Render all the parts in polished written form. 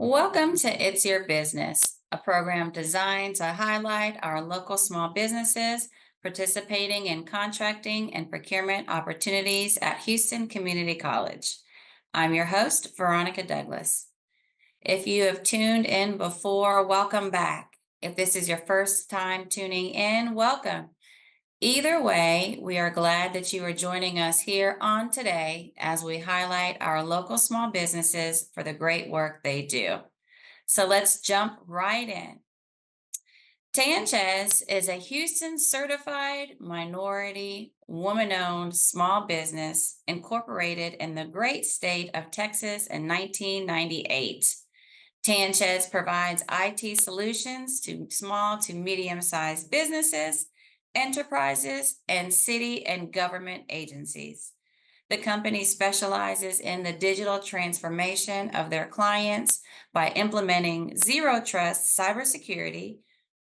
Welcome to It's Your Business, a program designed to highlight our local small businesses participating in contracting and procurement opportunities at Houston Community College. I'm your host, Veronica Douglas. If you have tuned in before, welcome back. If this is your first time tuning in, welcome. Either way, we are glad that you are joining us here on today as we highlight our local small businesses for the great work they do. So let's jump right in. Tanchez is a Houston certified minority woman owned small business incorporated in the great state of Texas in 1998. Tanchez provides IT solutions to small to medium sized businesses, enterprises, and city and government agencies. The company specializes in the digital transformation of their clients by implementing zero trust cybersecurity,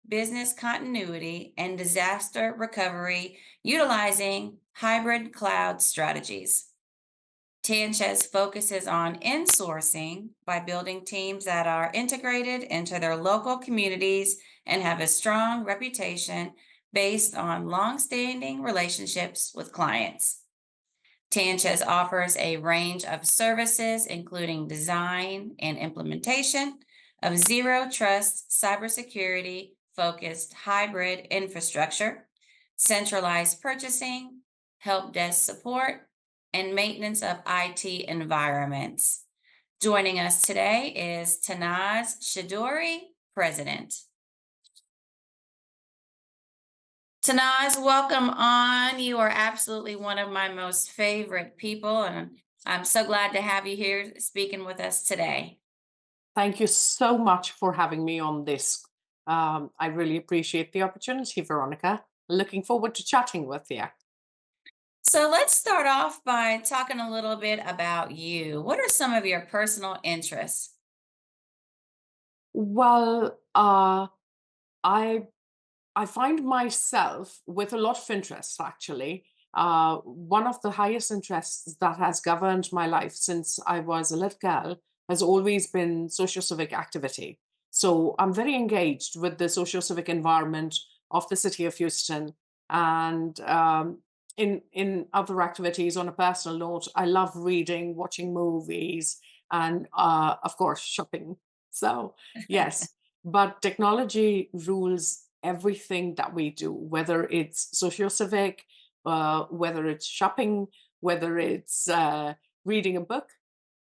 business continuity, and disaster recovery utilizing hybrid cloud strategies. Tanchez focuses on insourcing by building teams that are integrated into their local communities and have a strong reputation based on long-standing relationships with clients. Tanchez offers a range of services, including design and implementation of zero trust cybersecurity focused hybrid infrastructure, centralized purchasing, help desk support, and maintenance of IT environments. Joining us today is Tanaz Choudhury, President. Tanaz, welcome on. You are absolutely one of my most favorite people, and I'm so glad to have you here speaking with us today. Thank you so much for having me on this. I really appreciate the opportunity, Veronica. Looking forward to chatting with you. So let's start off by talking a little bit about you. What are some of your personal interests? Well, I I find myself with a lot of interests, actually. One of the highest interests that has governed my life since I was a little girl has always been socio-civic activity. So I'm very engaged with the socio-civic environment of the city of Houston. And in other activities, on a personal note, I love reading, watching movies, and of course, shopping. So, yes, but technology rules everything that we do, whether it's socio-civic, whether it's shopping, whether it's reading a book.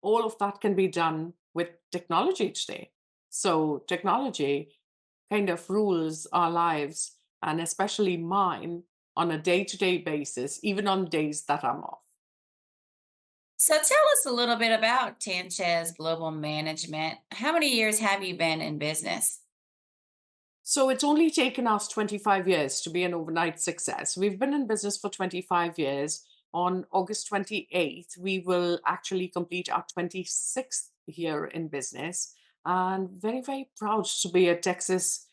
All of that can be done with technology today. So technology kind of rules our lives, and especially mine, on a day-to-day basis, even on days that I'm off. So tell us a little bit about Tanchez Global Management. How many years have you been in business? So it's only taken us 25 years to be an overnight success. We've been in business for 25 years. On August 28th, we will actually complete our 26th year in business. And very, very proud to be a Texas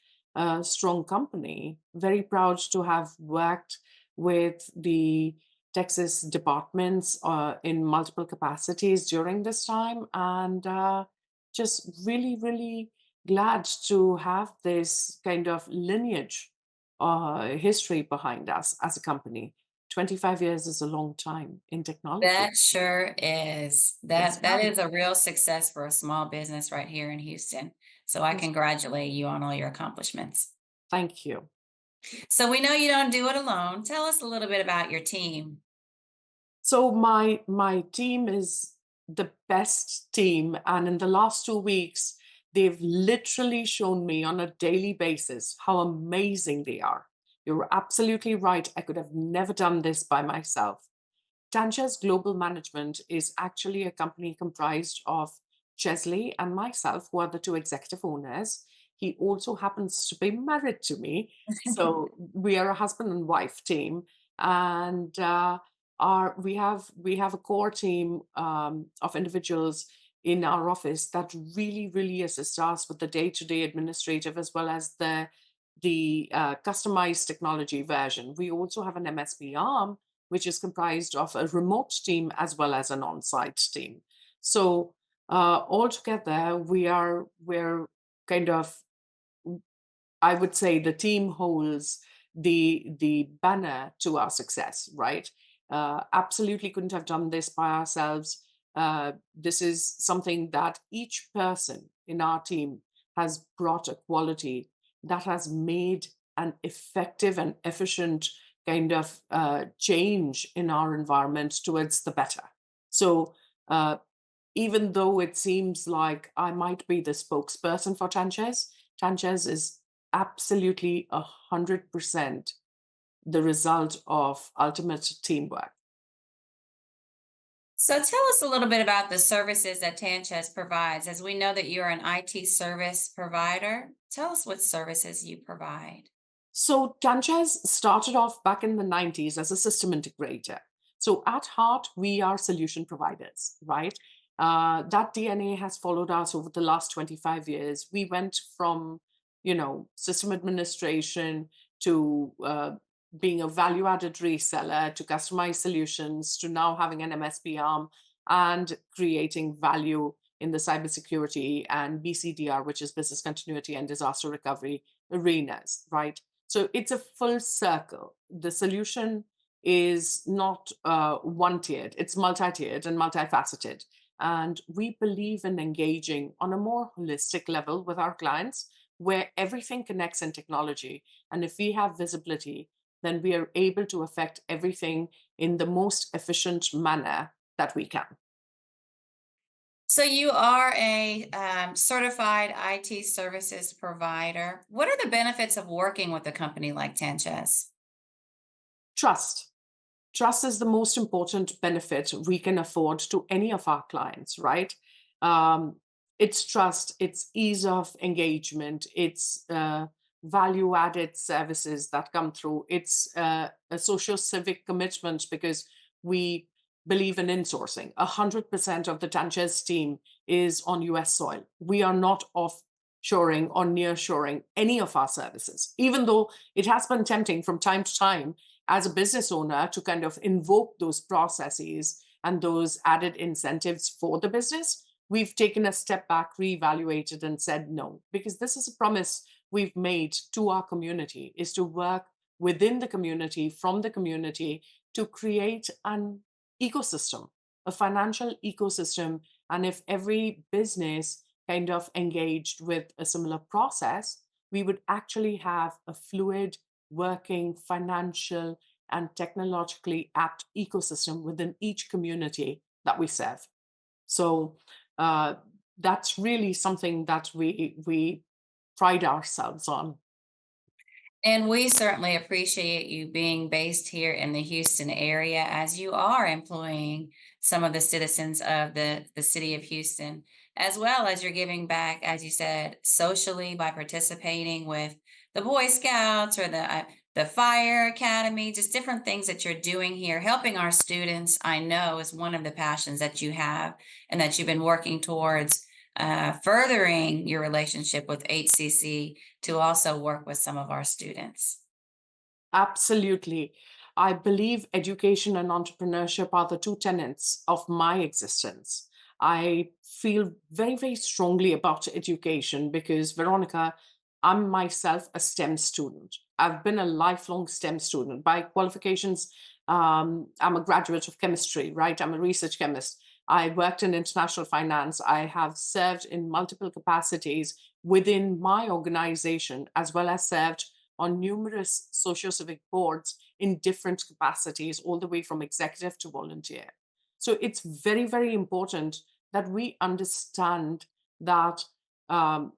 strong company. Very proud to have worked with the Texas departments in multiple capacities during this time. And just really, really glad to have this kind of lineage history behind us as a company. 25 years is a long time in technology. That sure is. Yes, That ma'am. is a real success for a small business right here in Houston. So I Yes. congratulate you on all your accomplishments. Thank you. So we know you don't do it alone. Tell us a little bit about your team. So my team is the best team, and in the last 2 weeks, they've literally shown me on a daily basis how amazing they are. You're absolutely right. I could have never done this by myself. TanChesGlobal Management is actually a company comprised of Chesley and myself, who are the two executive owners. He also happens to be married to me. So we are a husband and wife team. And we have a core team of individuals in our office that really, really assist us with the day-to-day administrative as well as the customized technology version. We also have an MSP arm which is comprised of a remote team as well as an on-site team. So Altogether, we're kind of, I would say, the team holds the banner to our success, right? Absolutely couldn't have done this by ourselves. This is something that each person in our team has brought a quality that has made an effective and efficient kind of change in our environment towards the better. So, uh, even though it seems like I might be the spokesperson for Tanchez, Tanchez is absolutely 100% the result of ultimate teamwork. So tell us a little bit about the services that Tanchez provides. As we know that you're an IT service provider, tell us what services you provide. So Tanchez started off back in the 90s as a system integrator. So at heart, we are solution providers, right? That DNA has followed us over the last 25 years. We went from, system administration to being a value-added reseller to customized solutions to now having an MSP arm and creating value in the cybersecurity and BCDR, which is business continuity and disaster recovery arenas, right? So it's a full circle. The solution is not one tiered, it's multi tiered and multifaceted. And we believe in engaging on a more holistic level with our clients where everything connects in technology. And if we have visibility, then we are able to affect everything in the most efficient manner that we can. So you are a certified IT services provider. What are the benefits of working with a company like Tanchez? Trust. Trust is the most important benefit we can afford to any of our clients, right? Um, it's trust, it's ease of engagement, it's value added services that come through, it's a social civic commitment because we believe in insourcing. 100% of the Tanchez team is on US soil. We are not offshoring or nearshoring any of our services, even though it has been tempting from time to time as a business owner to kind of invoke those processes and those added incentives for the business. We've taken a step back, reevaluated, and said no, because this is a promise we've made to our community is to work within the community, from the community, to create an ecosystem, a financial ecosystem. And if every business kind of engaged with a similar process, we would actually have a fluid, working, financial, and technologically apt ecosystem within each community that we serve. So uh, that's really something that we pride ourselves on. And we certainly appreciate you being based here in the Houston area as you are employing some of the citizens of the city of Houston, as well as you're giving back, as you said, socially by participating with the Boy Scouts or the Fire Academy, just different things that you're doing here. Helping our students, I know, is one of the passions that you have and that you've been working towards furthering your relationship with HCC to also work with some of our students. Absolutely. I believe education and entrepreneurship are the two tenets of my existence. I feel very, very strongly about education because, Veronica, I'm myself a STEM student. I've been a lifelong STEM student. By qualifications, I'm a graduate of chemistry, right? I'm a research chemist. I worked in international finance. I have served in multiple capacities within my organization, as well as served on numerous socio-civic boards in different capacities, all the way from executive to volunteer. So it's very, very important that we understand that um,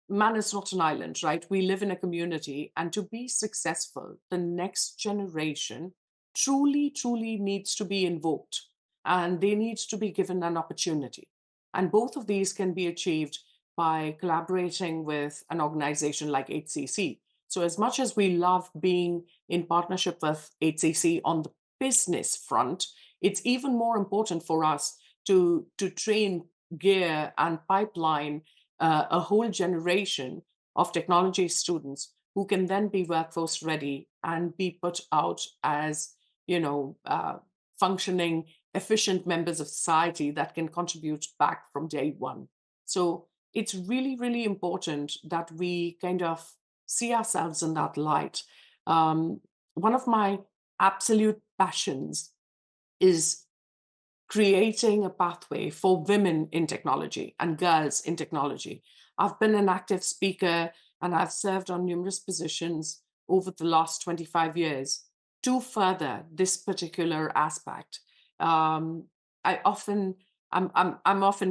man is not an island, right? We live in a community, and to be successful, the next generation truly, truly needs to be invoked and they need to be given an opportunity. And both of these can be achieved by collaborating with an organization like HCC. So, as much as we love being in partnership with HCC on the business front, it's even more important for us to train, gear, and pipeline a whole generation of technology students who can then be workforce ready and be put out as, you know, uh, functioning efficient members of society that can contribute back from day one. So it's really, really important that we kind of see ourselves in that light. One of my absolute passions is creating a pathway for women in technology and girls in technology. I've been an active speaker and I've served on numerous positions over the last 25 years to further this particular aspect. Um, I'm often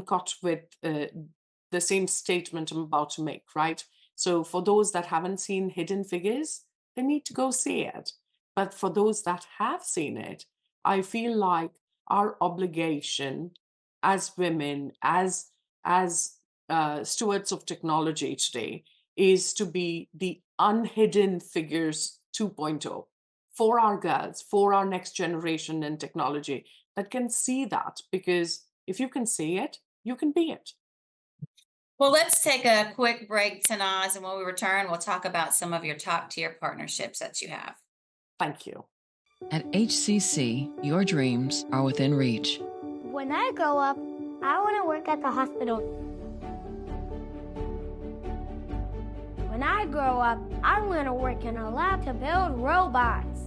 caught with the same statement I'm about to make, right? So for those that haven't seen Hidden Figures, they need to go see it. But for those that have seen it, I feel like our obligation as women, as stewards of technology today, is to be the unhidden figures 2.0 for our girls, for our next generation in technology that can see that. Because if you can see it, you can be it. Well, let's take a quick break, Tanaz, and when we return, we'll talk about some of your top tier partnerships that you have. Thank you. At HCC, your dreams are within reach. When I grow up, I want to work at the hospital. When I grow up, I want to work in a lab to build robots.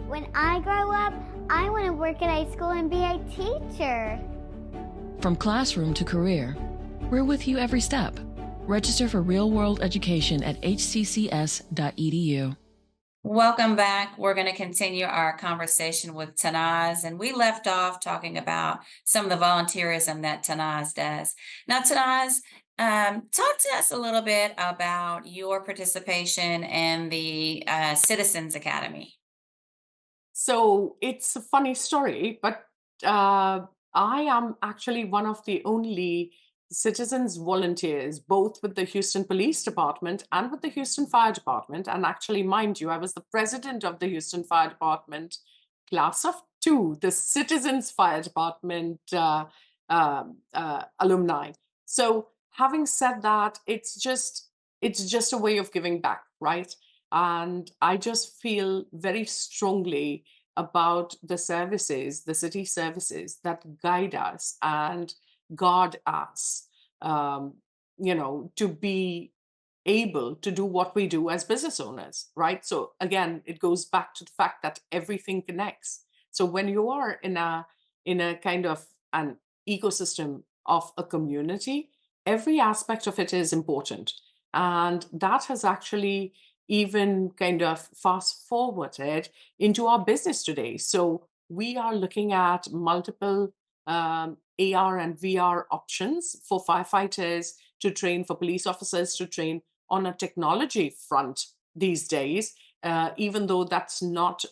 When I grow up, I want to work at a school and be a teacher. From classroom to career, we're with you every step. Register for real-world education at hccs.edu. Welcome back. We're going to continue our conversation with Tanaz, and we left off talking about some of the volunteerism that Tanaz does. Now, Tanaz, talk to us a little bit about your participation in the Citizens Academy. So it's a funny story, but I am actually one of the only citizens volunteers, both with the Houston Police Department and with the Houston Fire Department. And actually, mind you, I was the president of the Houston Fire Department class of two, the Citizens Fire Department alumni. So having said that, it's just a way of giving back, right? And I just feel very strongly about the services, the city services that guide us and guard us, to be able to do what we do as business owners, right? So again, it goes back to the fact that everything connects. So when you are in a kind of an ecosystem of a community, every aspect of it is important. And that has actually even kind of fast forwarded into our business today. So we are looking at multiple AR and VR options for firefighters to train, for police officers to train on a technology front these days, even though that's not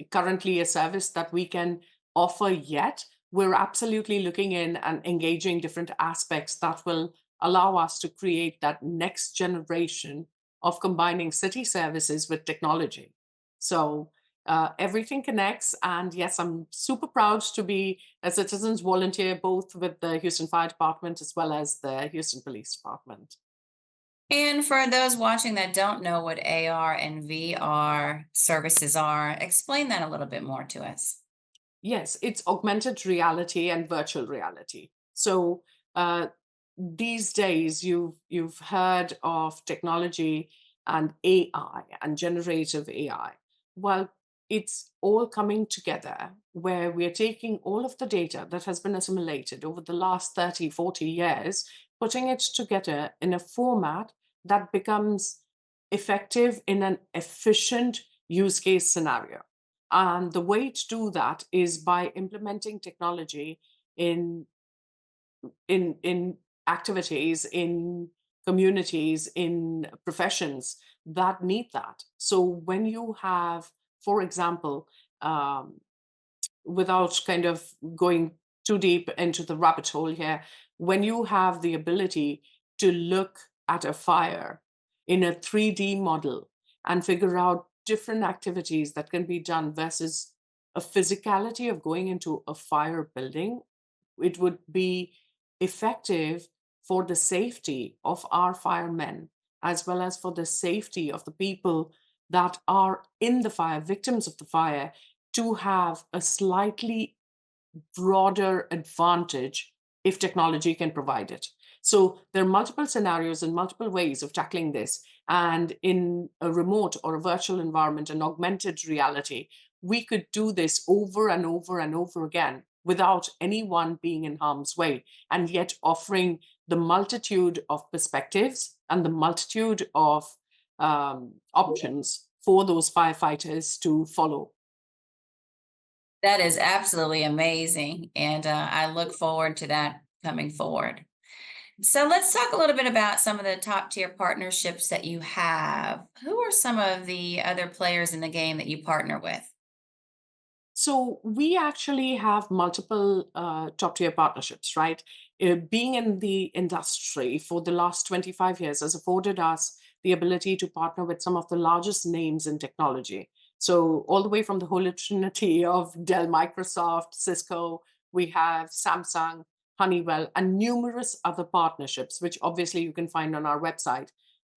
currently a service that we can offer yet. We're absolutely looking in and engaging different aspects that will allow us to create that next generation of combining city services with technology. So everything connects. And yes, I'm super proud to be a citizens volunteer, both with the Houston Fire Department as well as the Houston Police Department. And for those watching that don't know what AR and VR services are, explain that a little bit more to us. Yes, it's augmented reality and virtual reality. So these days, you've heard of technology and AI and generative AI. Well, it's all coming together where we're taking all of the data that has been assimilated over the last 30, 40 years, putting it together in a format that becomes effective in an efficient use case scenario. And the way to do that is by implementing technology in activities, in communities, in professions that need that. So when you have, for example, without kind of going too deep into the rabbit hole here, when you have the ability to look at a fire in a 3D model and figure out different activities that can be done versus a physicality of going into a fire building, it would be effective for the safety of our firemen, as well as for the safety of the people that are in the fire, victims of the fire, to have a slightly broader advantage if technology can provide it. So there are multiple scenarios and multiple ways of tackling this. And in a remote or a virtual environment, an augmented reality, we could do this over and over and over again without anyone being in harm's way, and yet offering the multitude of perspectives and the multitude of options for those firefighters to follow. That is absolutely amazing. And I look forward to that coming forward. So let's talk a little bit about some of the top tier partnerships that you have. Who are some of the other players in the game that you partner with? So we actually have multiple top tier partnerships, right? Being in the industry for the last 25 years has afforded us the ability to partner with some of the largest names in technology. So all the way from the holy trinity of Dell, Microsoft, Cisco, we have Samsung, Honeywell, and numerous other partnerships, which obviously you can find on our website.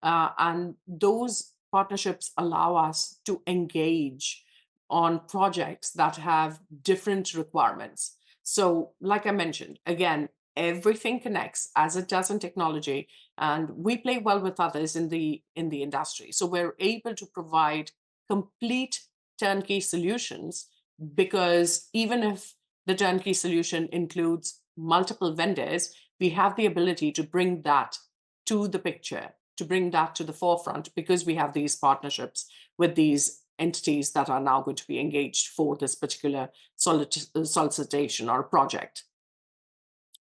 And those partnerships allow us to engage on projects that have different requirements. So, like I mentioned, again, everything connects as it does in technology, and we play well with others in the industry. So we're able to provide complete turnkey solutions, because even if the turnkey solution includes multiple vendors, we have the ability to bring that to the picture, to bring that to the forefront, because we have these partnerships with these entities that are now going to be engaged for this particular solicitation or project.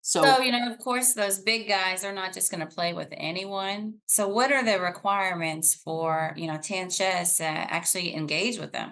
So, of course, those big guys are not just going to play with anyone. So what are the requirements for, Tanchez to actually engage with them?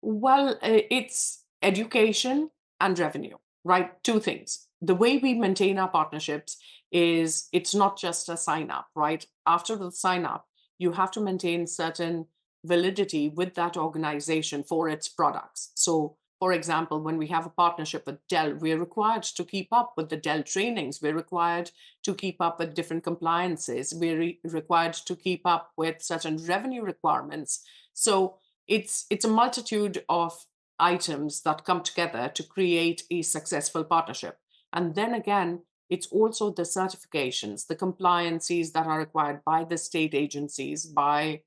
Well, it's education and revenue, right? Two things. The way we maintain our partnerships is it's not just a sign up, right? After the sign up, you have to maintain certain validity with that organization for its products. So, for example, when we have a partnership with Dell, we're required to keep up with the Dell trainings. We're required to keep up with different compliances. We're required to keep up with certain revenue requirements. So it's a multitude of items that come together to create a successful partnership. And then again, it's also the certifications, the compliances that are required by the state agencies, by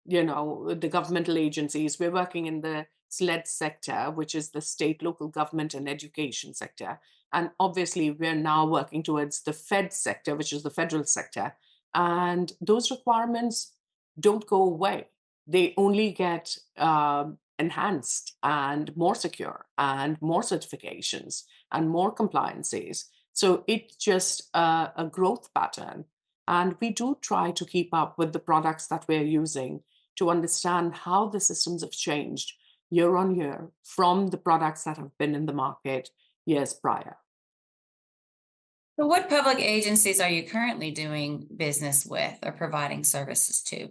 the governmental agencies. We're working in the SLED sector, which is the state, local government, and education sector. And obviously, we're now working towards the Fed sector, which is the federal sector. And those requirements don't go away. They only get enhanced and more secure and more certifications and more compliances. So it's just a growth pattern. And we do try to keep up with the products that we're using to understand how the systems have changed year on year from the products that have been in the market years prior. So what public agencies are you currently doing business with or providing services to?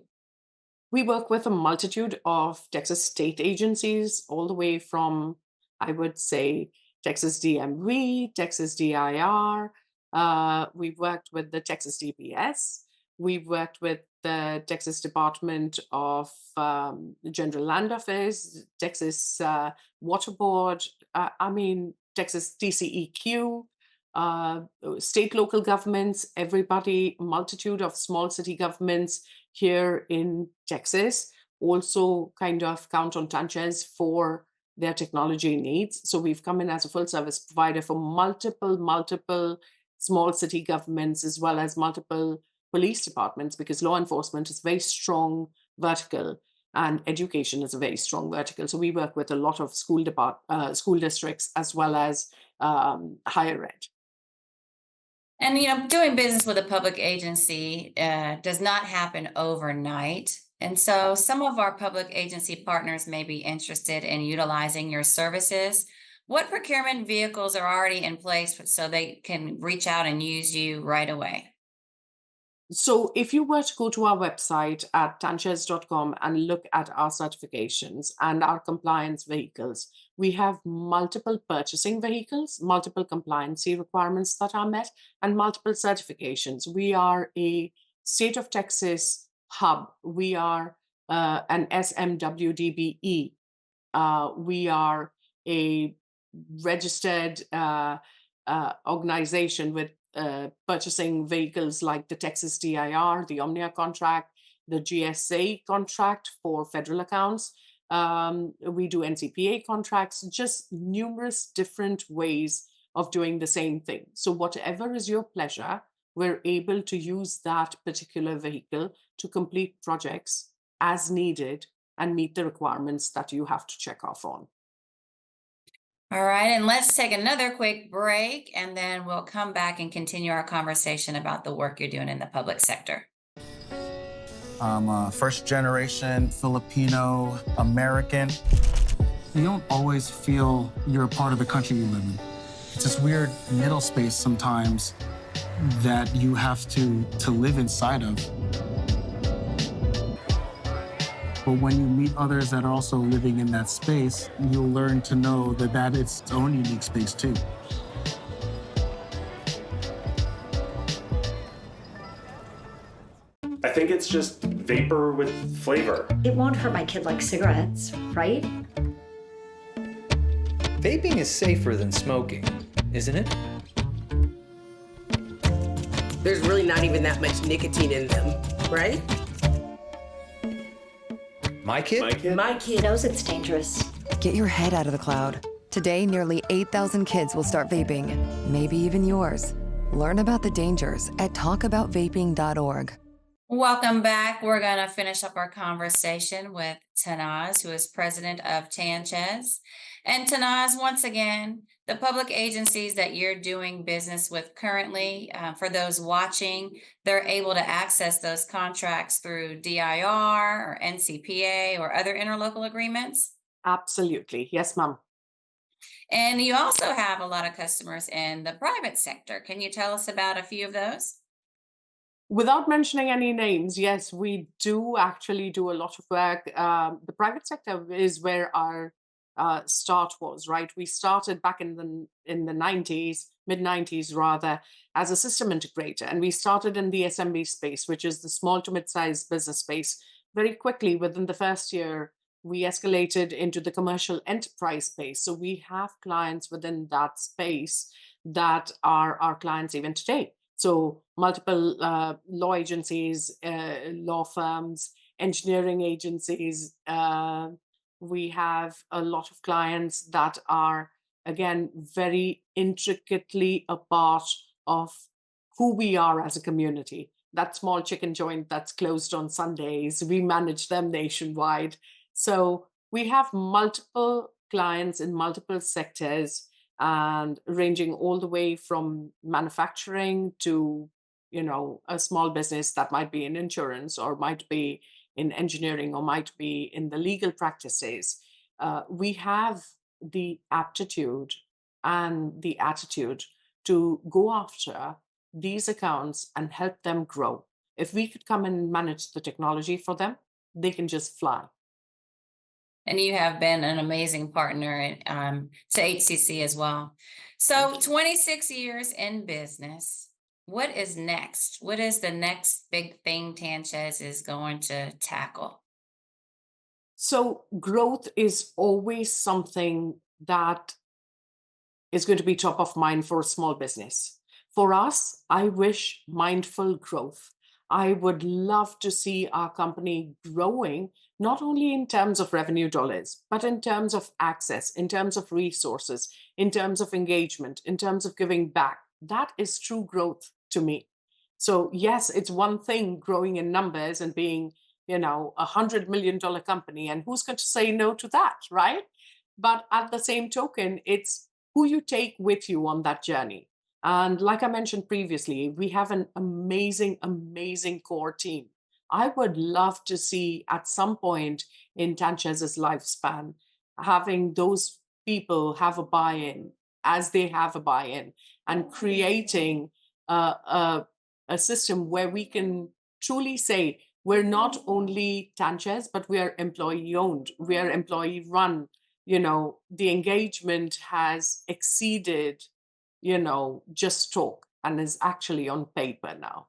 We work with a multitude of Texas state agencies, all the way from, I would say, Texas DMV, Texas DIR. We've worked with the Texas DPS. We've worked with the Texas Department of General Land Affairs, Texas Water Board, Texas TCEQ, state, local governments, everybody, multitude of small city governments here in Texas also kind of count on Tanchez for their technology needs. So we've come in as a full service provider for multiple small city governments, as well as multiple police departments, because law enforcement is very strong vertical and education is a very strong vertical. So we work with a lot of school districts, as well as higher ed. And, doing business with a public agency does not happen overnight. And so some of our public agency partners may be interested in utilizing your services. What procurement vehicles are already in place so they can reach out and use you right away? So if you were to go to our website at TanChesGlobal and look at our certifications and our compliance vehicles, we have multiple purchasing vehicles, multiple compliancy requirements that are met, and multiple certifications. We are a state of Texas hub. We are an SMWDBE. We are a registered organization with purchasing vehicles like the Texas DIR, the Omnia contract, the GSA contract for federal accounts. We do NCPA contracts, just numerous different ways of doing the same thing. So whatever is your pleasure, we're able to use that particular vehicle to complete projects as needed and meet the requirements that you have to check off on. All right, and let's take another quick break, and then we'll come back and continue our conversation about the work you're doing in the public sector. I'm a first-generation Filipino American. You don't always feel you're a part of the country you live in. It's this weird middle space sometimes that you have to live inside of. But when you meet others that are also living in that space, you'll learn to know that that is its own unique space too. I think it's just vapor with flavor. It won't hurt my kid like cigarettes, right? Vaping is safer than smoking, isn't it? There's really not even that much nicotine in them, right? My kid? My kid knows it's dangerous. Get your head out of the cloud. Today, nearly 8,000 kids will start vaping, maybe even yours. Learn about the dangers at talkaboutvaping.org. Welcome back. We're going to finish up our conversation with Tanaz, who is president of Tanchez. And Tanaz, once again, the public agencies that you're doing business with currently, for those watching, they're able to access those contracts through DIR or NCPA or other interlocal agreements? Absolutely. Yes, ma'am. And you also have a lot of customers in the private sector. Can you tell us about a few of those? Without mentioning any names, yes, we do actually do a lot of work. The private sector is where our start was, right? We started back in the 90s, mid 90s rather, as a system integrator. And we started in the SMB space, which is the small to mid-sized business space. Very quickly, within the first year, we escalated into the commercial enterprise space. So we have clients within that space that are our clients even today. So multiple law agencies, law firms, engineering agencies. We have a lot of clients that are, again, very intricately a part of who we are as a community. That small chicken joint that's closed on Sundays, we manage them nationwide. So we have multiple clients in multiple sectors, and ranging all the way from manufacturing to, a small business that might be in insurance or might be in engineering or might be in the legal practices. We have the aptitude and the attitude to go after these accounts and help them grow. If we could come and manage the technology for them, they can just fly. And you have been an amazing partner to HCC as well. So 26 years in business, what is next? What is the next big thing Tanchez is going to tackle? So growth is always something that is going to be top of mind for a small business. For us, I wish mindful growth. I would love to see our company growing, not only in terms of revenue dollars, but in terms of access, in terms of resources, in terms of engagement, in terms of giving back. That is true growth to me. So yes, it's one thing growing in numbers and being, $100 million company, and who's going to say no to that, right? But at the same token, it's who you take with you on that journey. And like I mentioned previously, we have an amazing, amazing core team. I would love to see at some point in Tanchez's lifespan, having those people have a buy-in as they have a buy-in, and creating a system where we can truly say we're not only Tanchez, but we are employee owned, we are employee run. The engagement has exceeded just talk and is actually on paper now.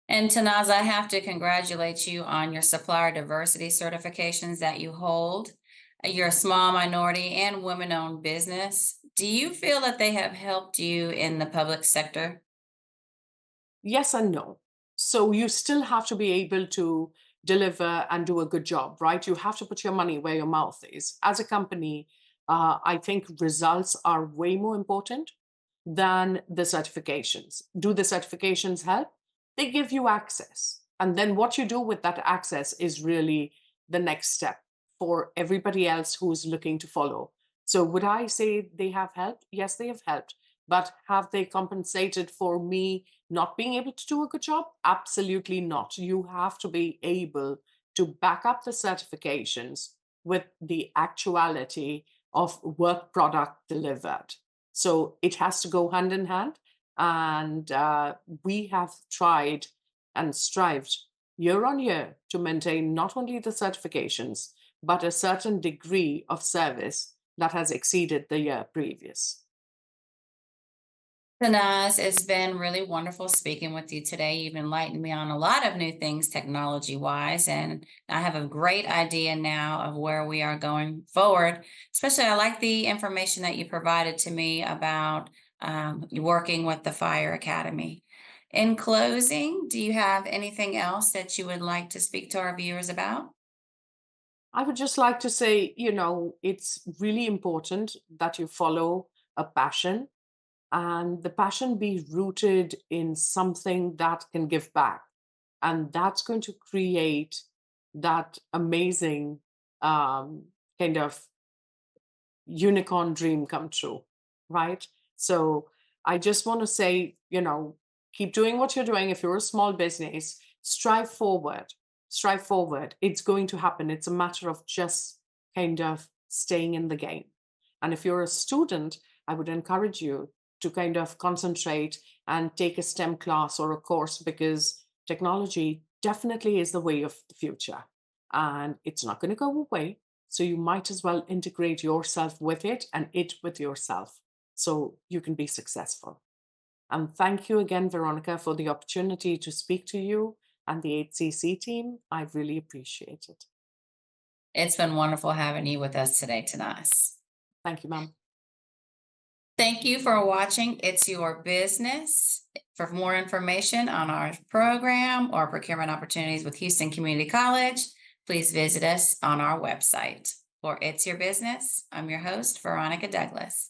And Tanaz, I have to congratulate you on your Supplier Diversity certifications that you hold. You're a small minority and women-owned business. Do you feel that they have helped you in the public sector? Yes and no. So you still have to be able to deliver and do a good job, right? You have to put your money where your mouth is. As a company, I think results are way more important than the certifications. Do the certifications help? They give you access. And then what you do with that access is really the next step for everybody else who's looking to follow. So would I say they have helped? Yes, they have helped. But have they compensated for me not being able to do a good job? Absolutely not. You have to be able to back up the certifications with the actuality of work product delivered. So it has to go hand in hand. And we have tried and strived year on year to maintain not only the certifications, but a certain degree of service that has exceeded the year previous. Tanaz, it's been really wonderful speaking with you today. You've enlightened me on a lot of new things technology-wise, and I have a great idea now of where we are going forward. Especially, I like the information that you provided to me about working with the Fire Academy. In closing, do you have anything else that you would like to speak to our viewers about? I would just like to say, it's really important that you follow a passion, and the passion be rooted in something that can give back. And that's going to create that amazing kind of unicorn dream come true, right? So I just want to say, keep doing what you're doing. If you're a small business, strive forward. Strive forward. It's going to happen. It's a matter of just kind of staying in the game. And if you're a student, I would encourage you to kind of concentrate and take a STEM class or a course, because technology definitely is the way of the future and it's not going to go away. So you might as well integrate yourself with it and it with yourself so you can be successful. And thank you again, Veronica, for the opportunity to speak to you and the HCC team. I really appreciate it. It's been wonderful having you with us today, Tanaz. Thank you, ma'am. Thank you for watching It's Your Business. For more information on our program or procurement opportunities with Houston Community College, please visit us on our website. For It's Your Business, I'm your host, Veronica Douglas.